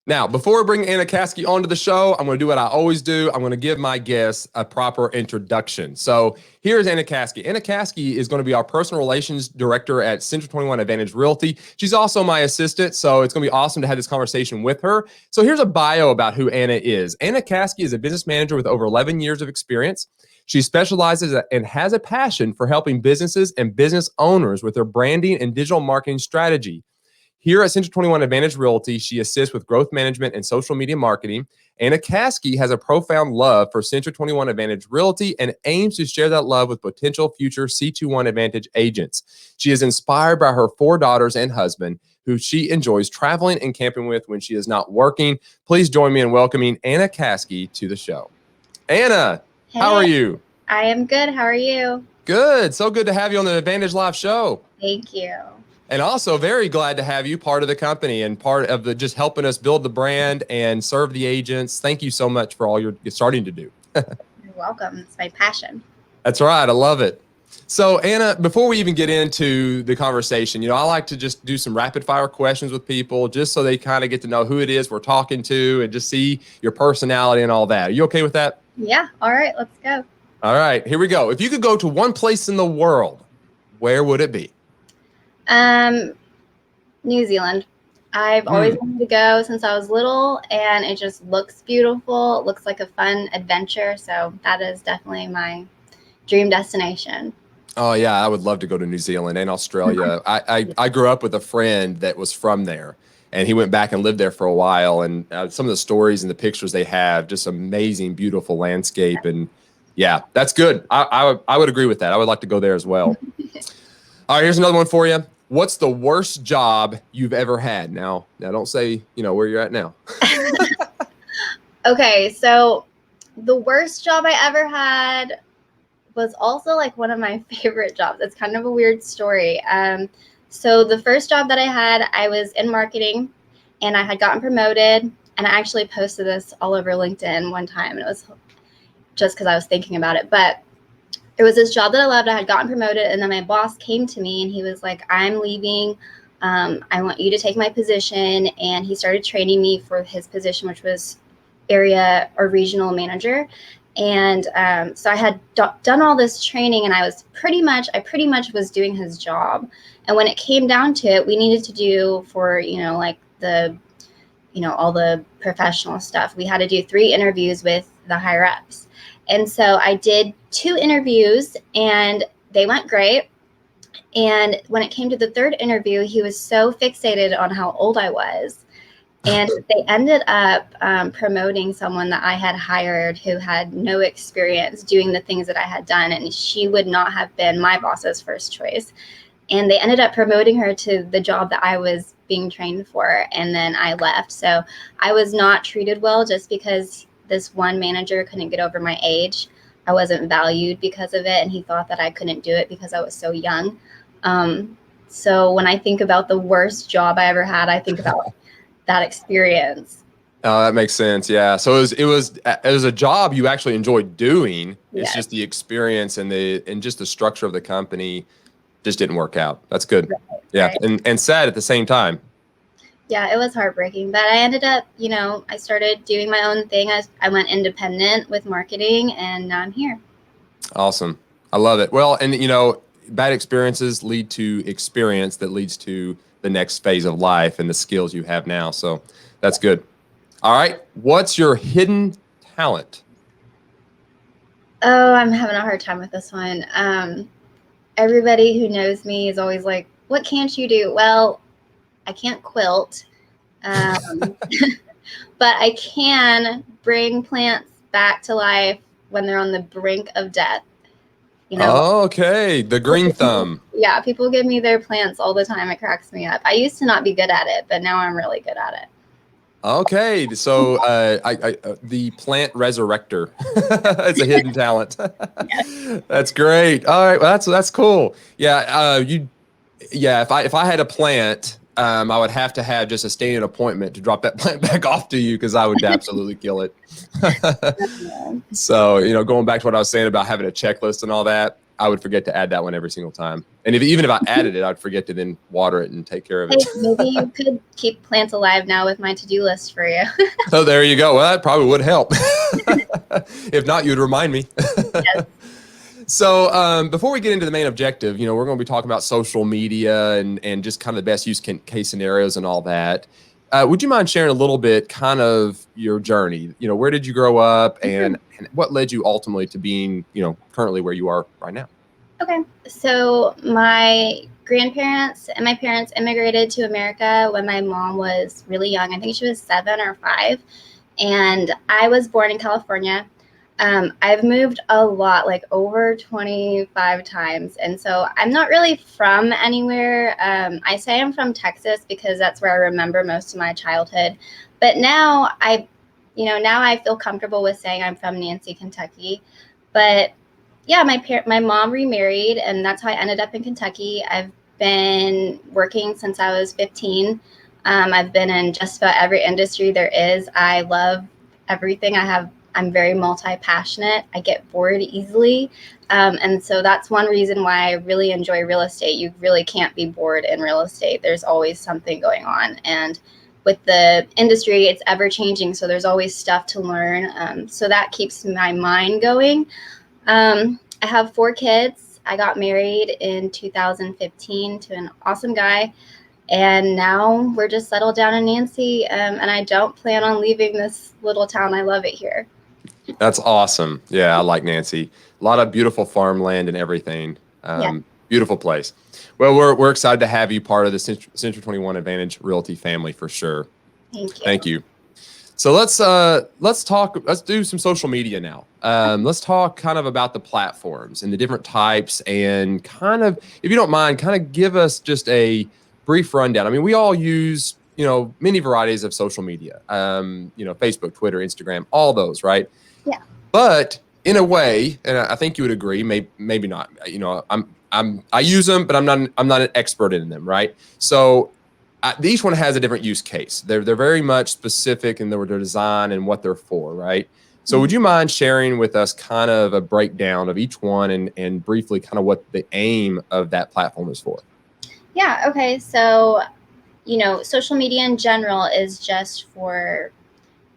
Now, before we bring Anna Caskey onto the show, I'm going to do what I always do. I'm going to give my guests a proper introduction. So here's Anna Caskey. Anna Caskey is going to be our personal relations director at Central 21 Advantage Realty. She's also my assistant, so it's going to be awesome to have this conversation with her. So here's a bio about who Anna is. Anna Caskey is a business manager with over 11 years of experience. She specializes and has a passion for helping businesses and business owners with their branding and digital marketing strategy. Here at Central 21 Advantage Realty, she assists with growth management and social media marketing. Anna Caskey has a profound love for Central 21 Advantage Realty and aims to share that love with potential future C21 Advantage agents. She is inspired by her 4 daughters and husband, who she enjoys traveling and camping with when she is not working. Please join me in welcoming Anna Caskey to the show. Anna, how are you? I am good. How are you? Good. So good to have you on the Advantage Live show. Thank you. And also very glad to have you part of the company and part of the just helping us build the brand and serve the agents. Thank you so much for all you're starting to do. You're welcome. It's my passion. That's right. I love it. So Anna, before we even get into the conversation, I like to just do some rapid fire questions with people just so they kind of get to know who it is we're talking to and just see your personality and all that. Are you okay with that? Yeah. All right. Let's go. All right. Here we go. If you could go to one place in the world, where would it be? New Zealand. I've always wanted to go since I was little, and it just looks beautiful. It looks like a fun adventure. So that is definitely my dream destination. Oh yeah, I would love to go to New Zealand and Australia. I grew up with a friend that was from there, and he went back and lived there for a while. And some of the stories and the pictures they have, just amazing, beautiful landscape. And yeah, that's good. I would agree with that. I would like to go there as well. All right, here's another one for you. What's the worst job you've ever had? Now don't say, where you're at now. Okay, so the worst job I ever had was also like one of my favorite jobs. It's kind of a weird story. So the first job that I had, I was in marketing, and I had gotten promoted, and I actually posted this all over LinkedIn one time, and it was just because I was thinking about it. But it was this job that I loved. I had gotten promoted, and then my boss came to me and he was like, I'm leaving. I want you to take my position. And he started training me for his position, which was area or regional manager. And so I had done all this training, and I pretty much was doing his job. And when it came down to it, we needed to do for, like all the professional stuff. We had to do 3 interviews with the higher ups. And so I did 2 interviews, and they went great. And when it came to the 3rd interview, he was so fixated on how old I was. And they ended up promoting someone that I had hired who had no experience doing the things that I had done. And she would not have been my boss's first choice. And they ended up promoting her to the job that I was being trained for. And then I left. So I was not treated well just because this one manager couldn't get over my age. I wasn't valued because of it, and he thought that I couldn't do it because I was so young. So when I think about the worst job I ever had, I think about that experience. Oh, that makes sense. Yeah. So it was a job you actually enjoyed doing. It's just the experience and just the structure of the company just didn't work out. That's good. Right, yeah. Right. And sad at the same time. Yeah, it was heartbreaking, but I ended up, I started doing my own thing. I went independent with marketing, and now I'm here. Awesome. I love it. Well, and bad experiences lead to experience that leads to the next phase of life and the skills you have now. So that's good. All right. What's your hidden talent? Oh, I'm having a hard time with this one. Everybody who knows me is always like, what can't you do? Well, I can't quilt, but I can bring plants back to life when they're on the brink of death. Oh, okay. The green thumb. Yeah, people give me their plants all the time. It cracks me up. I used to not be good at it, but now I'm really good at it. Okay, so the plant resurrector. It's a hidden talent. Yes. That's great. All right, well, that's cool. Yeah, if I had a plant, I would have to have just a standing appointment to drop that plant back off to you, because I would absolutely kill it. So, going back to what I was saying about having a checklist and all that, I would forget to add that one every single time. And even if I added it, I'd forget to then water it and take care of Hey, it. maybe you could keep plants alive now with my to-do list for you. So there you go. Well, that probably would help. If not, you'd remind me. Yes. So before we get into the main objective, we're going to be talking about social media and just kind of the best use case scenarios and all that. Would you mind sharing a little bit kind of your journey? Where did you grow up and what led you ultimately to being, currently where you are right now? Okay. So my grandparents and my parents immigrated to America when my mom was really young. I think she was 7 or 5. And I was born in California. I've moved a lot, like over 25 times. And so I'm not really from anywhere. I say I'm from Texas because that's where I remember most of my childhood. But now now I feel comfortable with saying I'm from Nancy, Kentucky. But yeah, my mom remarried, and that's how I ended up in Kentucky. I've been working since I was 15. I've been in just about every industry there is. I love everything. I'm very multi-passionate. I get bored easily. And so that's one reason why I really enjoy real estate. You really can't be bored in real estate. There's always something going on. And with the industry, it's ever changing. So there's always stuff to learn. So that keeps my mind going. I have 4 kids. I got married in 2015 to an awesome guy. And now we're just settled down in Nancy. And I don't plan on leaving this little town. I love it here. That's awesome. Yeah, I like Nancy. A lot of beautiful farmland and everything. Yeah. Beautiful place. Well, we're excited to have you part of the Century 21 Advantage Realty family for sure. Thank you. Thank you. So let's do some social media now. Let's talk kind of about the platforms and the different types and kind of, if you don't mind, kind of give us just a brief rundown. I mean, we all use, many varieties of social media, Facebook, Twitter, Instagram, all those, right? Yeah. But in a way, and I think you would agree, maybe not, I use them, but I'm not an expert in them, right? So each one has a different use case. They're very much specific in their design and what they're for, right? So would you mind sharing with us kind of a breakdown of each one and briefly kind of what the aim of that platform is for? Yeah. Okay. So, social media in general is just for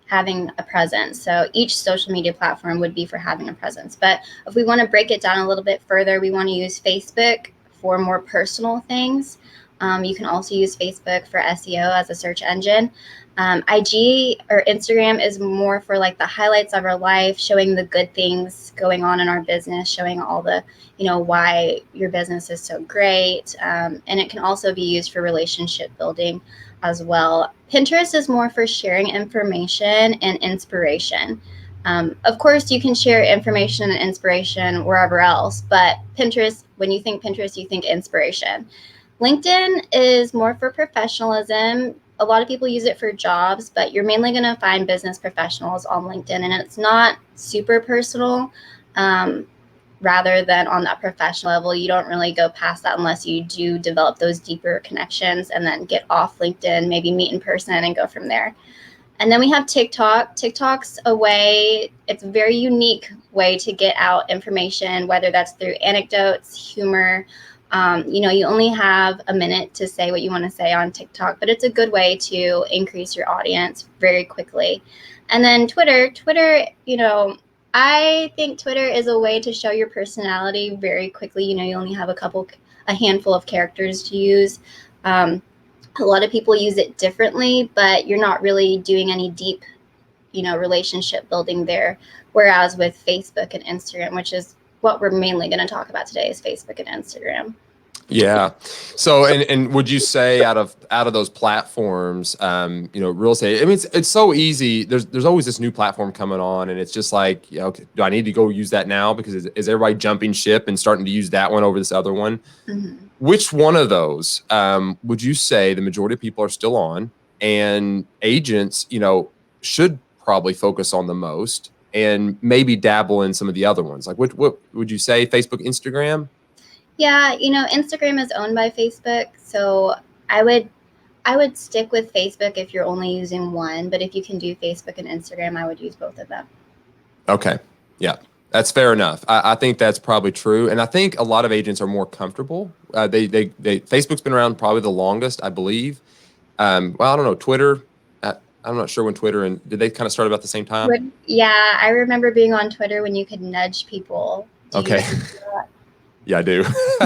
having a presence. So each social media platform would be for having a presence. But if we want to break it down a little bit further, we want to use Facebook for more personal things. You can also use Facebook for SEO as a search engine. IG or Instagram is more for like the highlights of our life, showing the good things going on in our business, showing all the, why your business is so great. And it can also be used for relationship building as well. Pinterest is more for sharing information and inspiration. Of course, you can share information and inspiration wherever else, but Pinterest, when you think Pinterest, you think inspiration. LinkedIn is more for professionalism. A lot of people use it for jobs, but you're mainly going to find business professionals on LinkedIn, and it's not super personal. Rather than on that professional level, you don't really go past that unless you do develop those deeper connections and then get off LinkedIn, maybe meet in person and go from there. And then we have TikTok. TikTok's it's a very unique way to get out information, whether that's through anecdotes, humor. You only have a minute to say what you want to say on TikTok, but it's a good way to increase your audience very quickly. And then Twitter, I think Twitter is a way to show your personality very quickly. You only have a handful of characters to use. A lot of people use it differently, but you're not really doing any deep, relationship building there. Whereas with Facebook and Instagram, which is what we're mainly going to talk about today, is Facebook and Instagram. Yeah. So, and would you say out of those platforms, real estate, I mean, it's so easy. There's always this new platform coming on and it's just like, okay, do I need to go use that now? Because is everybody jumping ship and starting to use that one over this other one? Mm-hmm. Which one of those, would you say the majority of people are still on and agents, should probably focus on the most and maybe dabble in some of the other ones? Like what would you say, Facebook, Instagram? Yeah, Instagram is owned by Facebook, so I would stick with Facebook if you're only using one, but if you can do Facebook and Instagram, I would use both of them. Okay. Yeah. That's fair enough. I think that's probably true. And I think a lot of agents are more comfortable. Facebook's been around probably the longest, I believe. Well, I don't know, Twitter. I'm not sure when Twitter did they kind of start about the same time? Yeah, I remember being on Twitter when you could nudge people. Okay. Yeah, I do.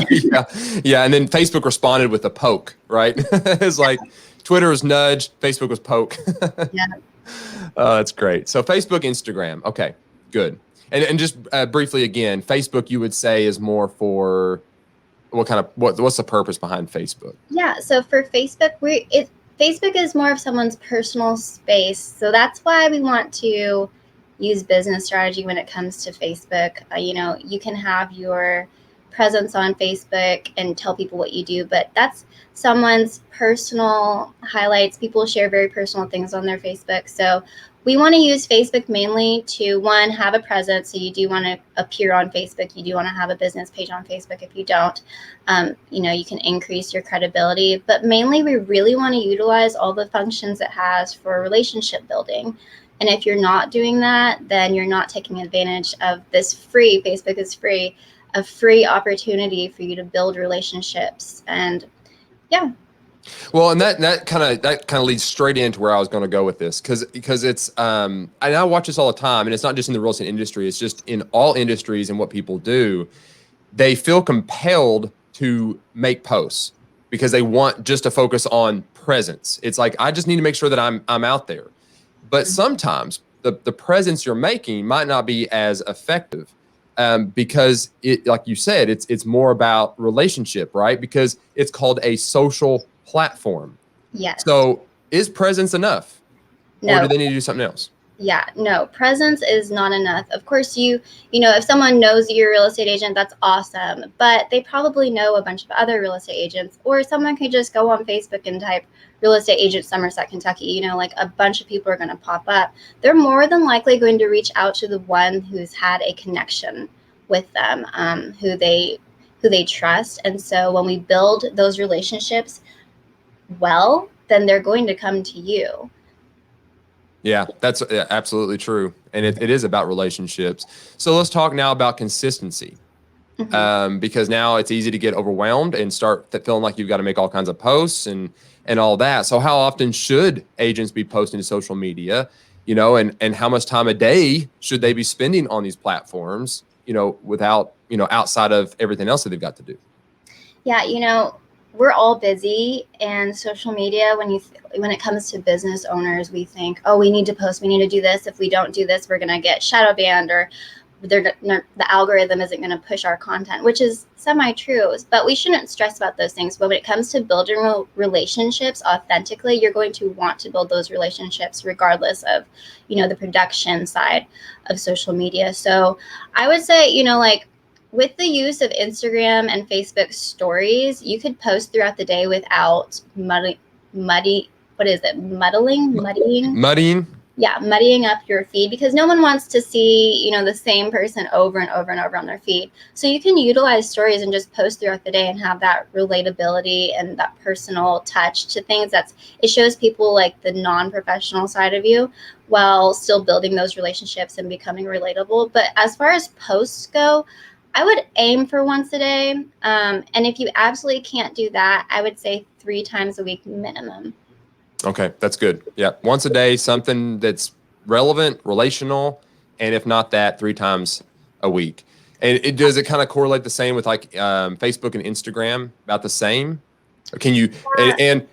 Yeah. Yeah. And then Facebook responded with a poke, right? It's like Twitter was nudge, Facebook was poke. Yeah. That's great. So Facebook, Instagram. Okay, good. And just briefly again, Facebook you would say is more for what's the purpose behind Facebook? Yeah. So for Facebook, Facebook is more of someone's personal space. So that's why we want to use business strategy when it comes to Facebook. You can have your presence on Facebook and tell people what you do, but that's someone's personal highlights. People share very personal things on their Facebook. So we want to use Facebook mainly to, one, have a presence. So you do want to appear on Facebook. You do want to have a business page on Facebook. If you don't, you can increase your credibility. But mainly, we really want to utilize all the functions it has for relationship building. And if you're not doing that, then you're not taking advantage of this Facebook is free, a free opportunity for you to build relationships. And yeah. Well, and that kind of leads straight into where I was going to go with this, because it's and I watch this all the time, and it's not just in the real estate industry, it's just in all industries and what people do. They feel compelled to make posts because they want just to focus on presence. It's like, I just need to make sure that I'm out there. But sometimes the presence you're making might not be as effective. Because it, like you said, it's more about relationship, right? Because it's called a social platform. Yes. So is presence enough? No. Or do they need to do something else? Yeah, no, presence is not enough. Of course, if someone knows you're a real estate agent, that's awesome. But they probably know a bunch of other real estate agents, or someone could just go on Facebook and type real estate agent Somerset, Kentucky. Like a bunch of people are going to pop up. They're more than likely going to reach out to the one who's had a connection with them, who they trust. And so when we build those relationships well, then they're going to come to you. Yeah, that's absolutely true. And it is about relationships. So let's talk now about consistency. Mm-hmm. Because now it's easy to get overwhelmed and start feeling like you've got to make all kinds of posts and all that. So how often should agents be posting to social media, and how much time a day should they be spending on these platforms, without, outside of everything else that they've got to do? Yeah, we're all busy, and social media, when it comes to business owners, we think, oh, we need to post, we need to do this. If we don't do this, we're going to get shadow banned, or the algorithm isn't going to push our content, which is semi-true. But we shouldn't stress about those things. But when it comes to building relationships authentically, you're going to want to build those relationships regardless of, the production side of social media. So I would say, with the use of Instagram and Facebook stories, you could post throughout the day without muddying. Yeah, muddying up your feed, because no one wants to see, the same person over and over and over on their feed. So you can utilize stories and just post throughout the day and have that relatability and that personal touch to things. It shows people like the non-professional side of you while still building those relationships and becoming relatable. But as far as posts go, I would aim for once a day. And if you absolutely can't do that, I would say 3 times a week minimum. Okay, that's good. Yeah, once a day, something that's relevant, relational, and if not that, 3 times a week. And does it kind of correlate the same with like Facebook and Instagram, about the same? Or can you, and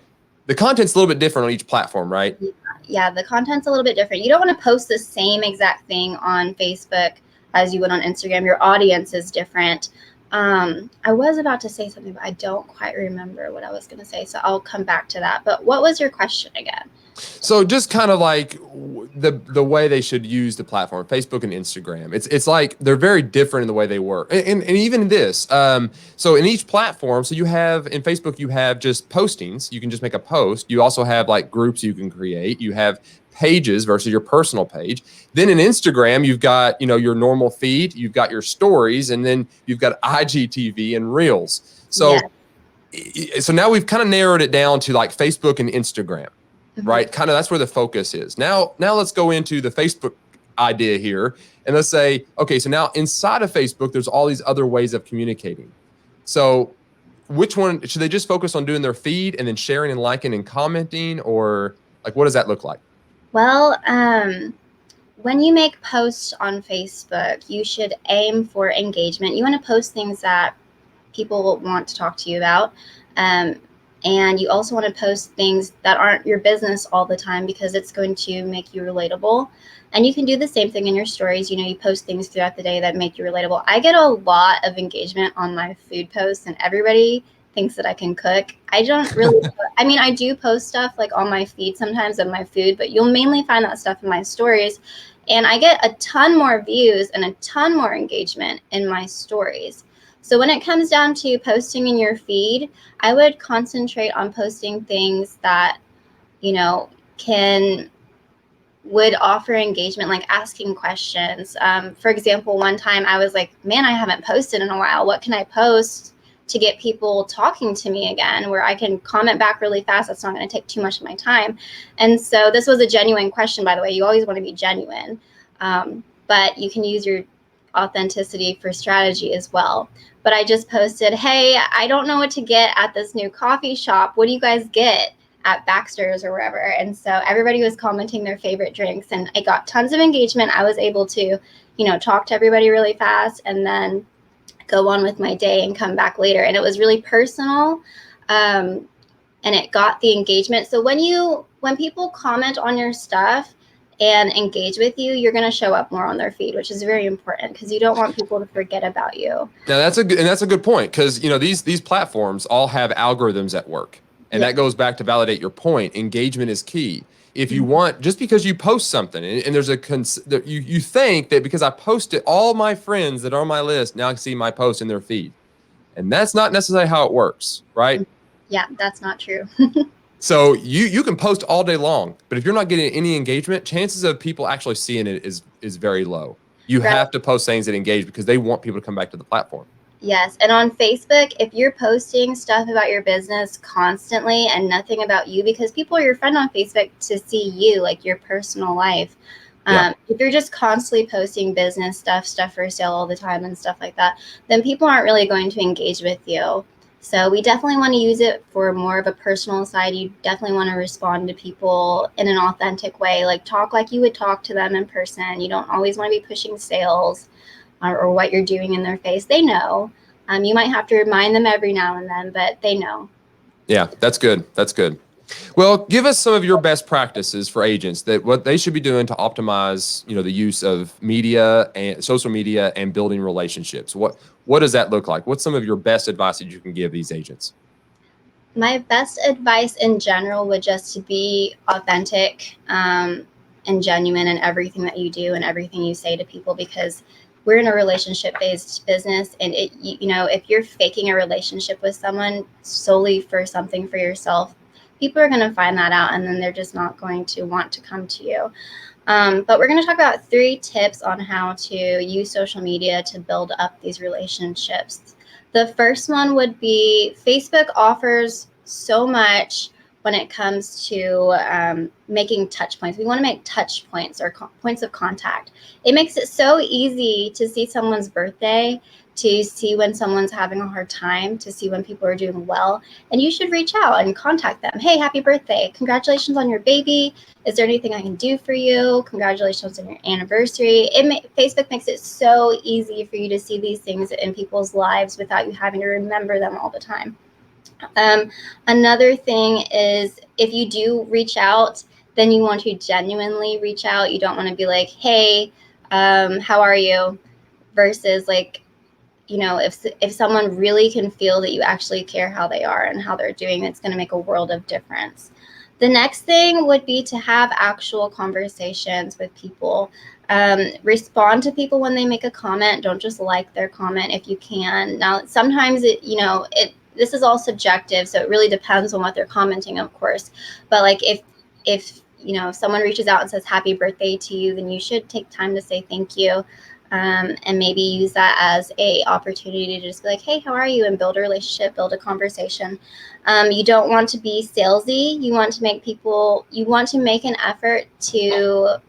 the content's a little bit different on each platform, right? Yeah, the content's a little bit different. You don't want to post the same exact thing on Facebook as you would on Instagram. Your audience is different. I was about to say something, but I don't quite remember what I was going to say. So I'll come back to that. But what was your question again? So just kind of like the way they should use the platform, Facebook and Instagram. It's like they're very different in the way they work. And even this, so in each platform, so you have in Facebook, you have just postings. You can just make a post. You also have like groups you can create. You have pages versus your personal page. Then in Instagram, you've got, your normal feed, you've got your stories, and then you've got IGTV and Reels. So, So now we've kind of narrowed it down to like Facebook and Instagram, right? Kind of that's where the focus is. Now let's go into the Facebook idea here. And let's say, okay, so now inside of Facebook, there's all these other ways of communicating. So which one should they just focus on doing their feed and then sharing and liking and commenting, or like, what does that look like? Well, when you make posts on Facebook, you should aim for engagement. You want to post things that people want to talk to you about. And you also want to post things that aren't your business all the time, because it's going to make you relatable. And you can do the same thing in your stories. You post things throughout the day that make you relatable. I get a lot of engagement on my food posts, and everybody thinks that I can cook. I don't really, I mean, I do post stuff like on my feed sometimes of my food, but you'll mainly find that stuff in my stories. And I get a ton more views and a ton more engagement in my stories. So when it comes down to posting in your feed, I would concentrate on posting things that, would offer engagement, like asking questions. For example, one time I was like, man, I haven't posted in a while. What can I post to get people talking to me again, where I can comment back really fast? That's not going to take too much of my time. And so this was a genuine question, by the way. You always want to be genuine, but you can use your authenticity for strategy as well. But I just posted, hey, I don't know what to get at this new coffee shop. What do you guys get at Baxter's or wherever? And so everybody was commenting their favorite drinks, and I got tons of engagement. I was able to, talk to everybody really fast and then go on with my day and come back later. And it was really personal. And it got the engagement. So when people comment on your stuff and engage with you, you're going to show up more on their feed, which is very important, because you don't want people to forget about you. Now that's a good point, because these platforms all have algorithms at work, and that goes back to validate your point. Engagement is key. If you want, just because you post something and there's you think that because I posted, all my friends that are on my list now see my post in their feed, and that's not necessarily how it works, right? Yeah, that's not true. So you can post all day long, but if you're not getting any engagement, chances of people actually seeing it is very low. You have to post things that engage, because they want people to come back to the platform. Yes. And on Facebook, if you're posting stuff about your business constantly and nothing about you, because people are your friend on Facebook to see you, like your personal life. If you're just constantly posting business stuff for sale all the time and stuff like that, then people aren't really going to engage with you. So we definitely want to use it for more of a personal side. You definitely want to respond to people in an authentic way, like talk like you would talk to them in person. You don't always want to be pushing sales or what you're doing in their face. They know. You might have to remind them every now and then, but they know. Yeah, that's good. That's good. Well, give us some of your best practices for agents, that what they should be doing to optimize, the use of media and social media and building relationships. What does that look like? What's some of your best advice that you can give these agents? My best advice in general would just to be authentic and genuine in everything that you do and everything you say to people, because we're in a relationship-based business, and if you're faking a relationship with someone solely for something for yourself, people are going to find that out, and then they're just not going to want to come to you. But we're going to talk about 3 tips on how to use social media to build up these relationships. The first one would be, Facebook offers so much when it comes to making touch points. We want to make touch points or points of contact. It makes it so easy to see someone's birthday, to see when someone's having a hard time, to see when people are doing well. And you should reach out and contact them. Hey, happy birthday. Congratulations on your baby. Is there anything I can do for you? Congratulations on your anniversary. Facebook makes it so easy for you to see these things in people's lives without you having to remember them all the time. Another thing is, if you do reach out, then you want to genuinely reach out. You don't want to be like, hey, how are you? Versus like, if someone really can feel that you actually care how they are and how they're doing, it's going to make a world of difference. The next thing would be to have actual conversations with people. Respond to people when they make a comment. Don't just like their comment if you can. Now, sometimes this is all subjective, so it really depends on what they're commenting, of course. But like if someone reaches out and says happy birthday to you, then you should take time to say thank you. And maybe use that as a opportunity to just be like, hey, how are you? And build a relationship, build a conversation. You don't want to be salesy. You want to make an effort to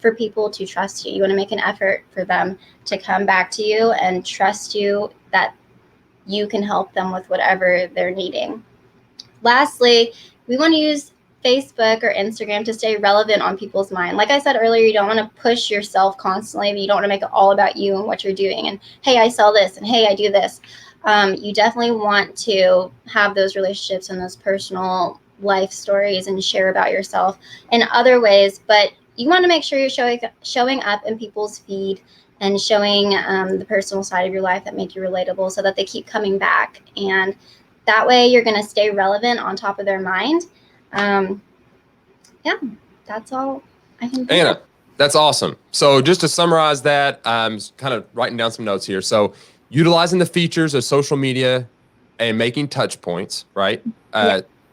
for people to trust you. You want to make an effort for them to come back to you and trust you that you can help them with whatever they're needing. Lastly, we want to use Facebook or Instagram to stay relevant on people's mind. Like I said earlier, you don't want to push yourself constantly. You don't want to make it all about you and what you're doing. And hey, I sell this, and hey, I do this. You definitely want to have those relationships and those personal life stories and share about yourself in other ways. But you want to make sure you're showing up in people's feed and showing the personal side of your life that make you relatable, so that they keep coming back. And that way you're going to stay relevant on top of their mind. Yeah, that's all I can do. Anna, that's awesome. So just to summarize that, I'm kind of writing down some notes here. So utilizing the features of social media and making touch points, right?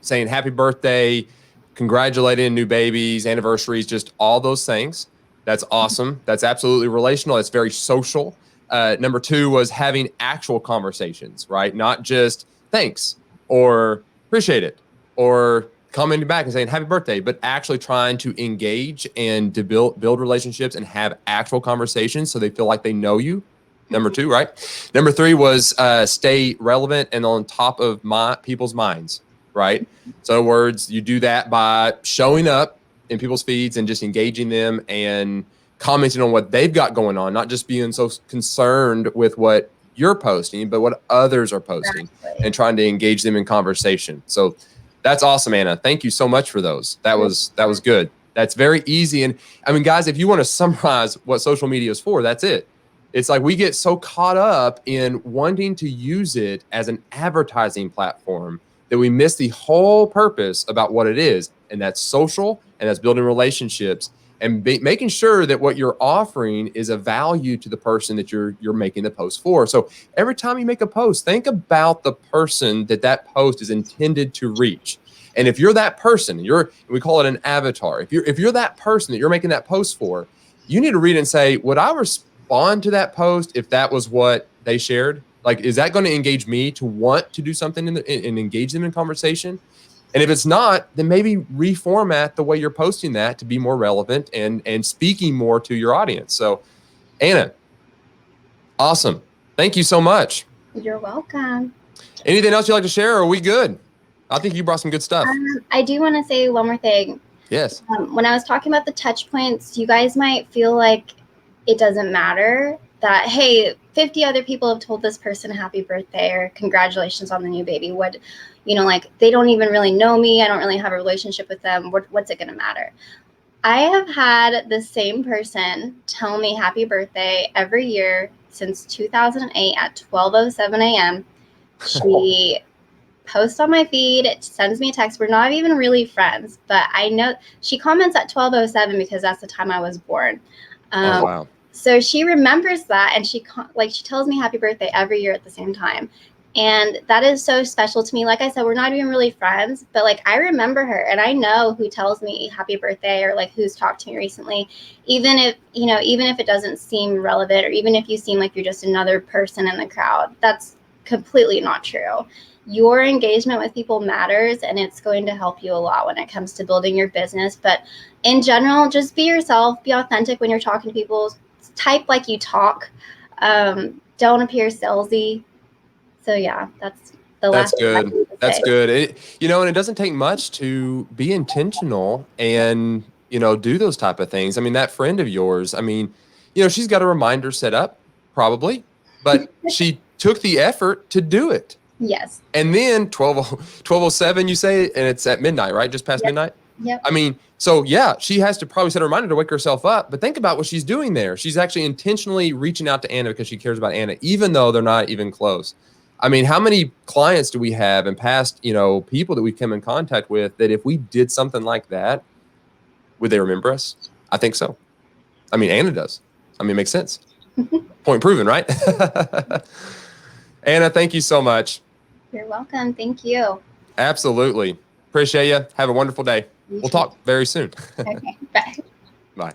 Saying happy birthday, congratulating new babies, anniversaries, just all those things. That's awesome. That's absolutely relational. That's very social. Number 2 was having actual conversations, right? Not just thanks or appreciate it or commenting back and saying happy birthday, but actually trying to engage and to build relationships and have actual conversations so they feel like they know you. Number 2, right? Number 3 was stay relevant and on top of people's minds, right? So in other words, you do that by showing up in people's feeds and just engaging them and commenting on what they've got going on, not just being so concerned with what you're posting, but what others are posting and trying to engage them in conversation. So that's awesome, Anna. Thank you so much for those. That was good. That's very easy. And I mean, guys, if you want to summarize what social media is for, that's it. It's like we get so caught up in wanting to use it as an advertising platform that we miss the whole purpose about what it is. And that's social, and that's building relationships and making sure that what you're offering is a value to the person that you're making the post for. So every time you make a post, think about the person that post is intended to reach. And if you're that person, we call it an avatar. If you're that person that you're making that post for, you need to read and say, would I respond to that post if that was what they shared? Like, is that going to engage me to want to do something and engage them in conversation? And if it's not, then maybe reformat the way you're posting that to be more relevant and speaking more to your audience. So, Anna, awesome. Thank you so much. You're welcome. Anything else you'd like to share, or are we good? I think you brought some good stuff. I do want to say one more thing. Yes. When I was talking about the touch points, you guys might feel like it doesn't matter that, hey, 50 other people have told this person happy birthday or congratulations on the new baby. What, like they don't even really know me. I don't really have a relationship with them. What's it going to matter? I have had the same person tell me happy birthday every year since 2008 at 12:07 a.m. She posts on my feed. It sends me a text. We're not even really friends, but I know she comments at 12:07 because that's the time I was born. Oh, wow. So she remembers that, and she tells me happy birthday every year at the same time. And that is so special to me. Like I said, we're not even really friends, but like I remember her and I know who tells me happy birthday or like who's talked to me recently, even if it doesn't seem relevant, or even if you seem like you're just another person in the crowd. That's completely not true. Your engagement with people matters, and it's going to help you a lot when it comes to building your business. But in general, just be yourself, be authentic when you're talking to people, type like you talk, don't appear salesy. So yeah, that's the last thing I need to say. That's good. And it doesn't take much to be intentional and, do those type of things. I mean, that friend of yours, I mean, she's got a reminder set up probably, but she took the effort to do it. Yes. And then 12:07, you say, and it's at midnight, right? Just past midnight? Yep. I mean, so yeah, she has to probably set a reminder to wake herself up, but think about what she's doing there. She's actually intentionally reaching out to Anna because she cares about Anna, even though they're not even close. I mean, how many clients do we have and past, people that we come in contact with that if we did something like that, would they remember us? I think so. I mean, Anna does. I mean, it makes sense. Point proven, right? Anna, thank you so much. You're welcome. Thank you. Absolutely. Appreciate you. Have a wonderful day. We'll talk very soon. Okay. Bye. Bye.